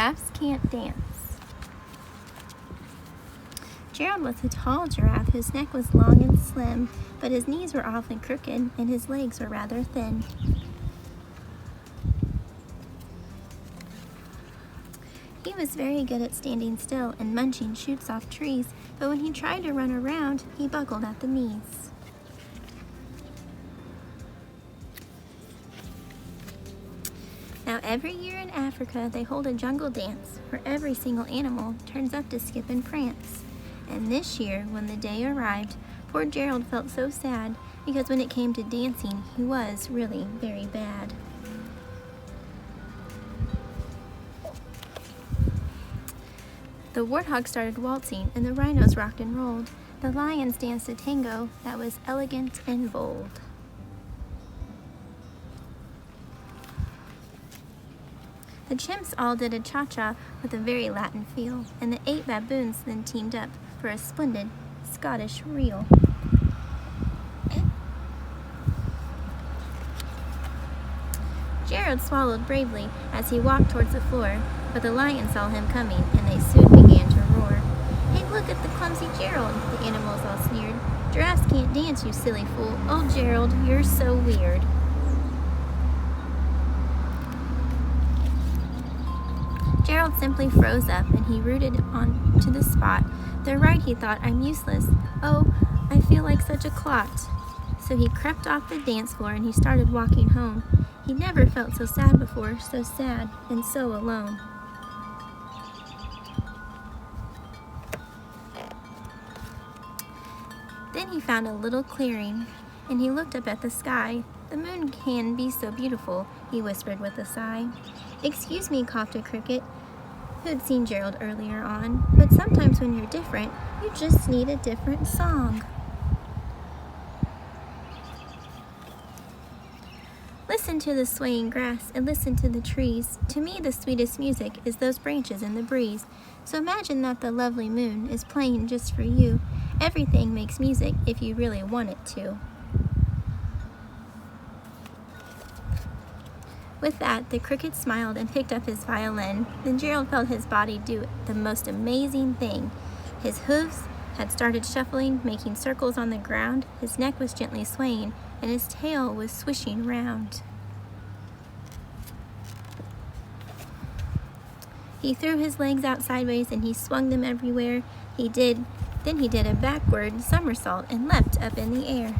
Giraffes Can't Dance. Gerald was a tall giraffe whose neck was long and slim, but his knees were often crooked and his legs were rather thin. He was very good at standing still and munching shoots off trees, but when he tried to run around, he buckled at the knees. Now every year in Africa, they hold a jungle dance where every single animal turns up to skip and prance. And this year, when the day arrived, poor Gerald felt so sad because when it came to dancing, he was really very bad. The warthog started waltzing and the rhinos rocked and rolled. The lions danced a tango that was elegant and bold. The chimps all did a cha-cha with a very Latin feel, and the 8 baboons then teamed up for a splendid Scottish reel. Gerald swallowed bravely as he walked towards the floor, but the lions saw him coming, and they soon began to roar. "Hey, look at the clumsy Gerald," the animals all sneered. "Giraffes can't dance, you silly fool. Oh, Gerald, you're so weird." Gerald simply froze up and he rooted on to the spot. "They're right," he thought. "I'm useless. Oh, I feel like such a clot." So he crept off the dance floor and he started walking home. He never felt so sad before, so sad and so alone. Then he found a little clearing and he looked up at the sky. "The moon can be so beautiful," he whispered with a sigh. "Excuse me," coughed a cricket, who'd seen Gerald earlier on, "but sometimes when you're different, you just need a different song." Listen to the swaying grass and listen to the trees. To me, the sweetest music is those branches in the breeze. So imagine that the lovely moon is playing just for you. Everything makes music if you really want it to. With that, the cricket smiled and picked up his violin. Then Gerald felt his body do the most amazing thing. His hooves had started shuffling, making circles on the ground. His neck was gently swaying, and his tail was swishing round. He threw his legs out sideways and he swung them everywhere. Then he did a backward somersault and leapt up in the air.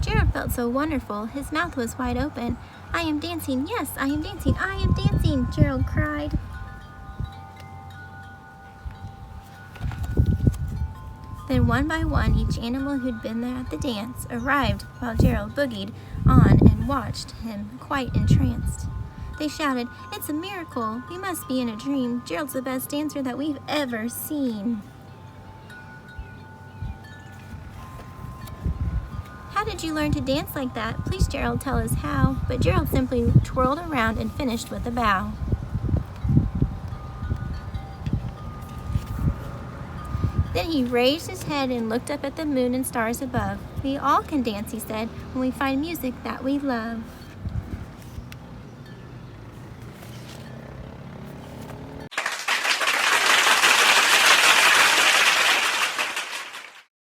Gerald felt so wonderful. His mouth was wide open. "I am dancing, yes, I am dancing, I am dancing," Gerald cried. Then one by one, each animal who'd been there at the dance arrived while Gerald boogied on and watched him quite entranced. They shouted, "It's a miracle! We must be in a dream. Gerald's the best dancer that we've ever seen." "How did you learn to dance like that? Please, Gerald, tell us how." But Gerald simply twirled around and finished with a bow. Then he raised his head and looked up at the moon and stars above. "We all can dance," he said, "when we find music that we love."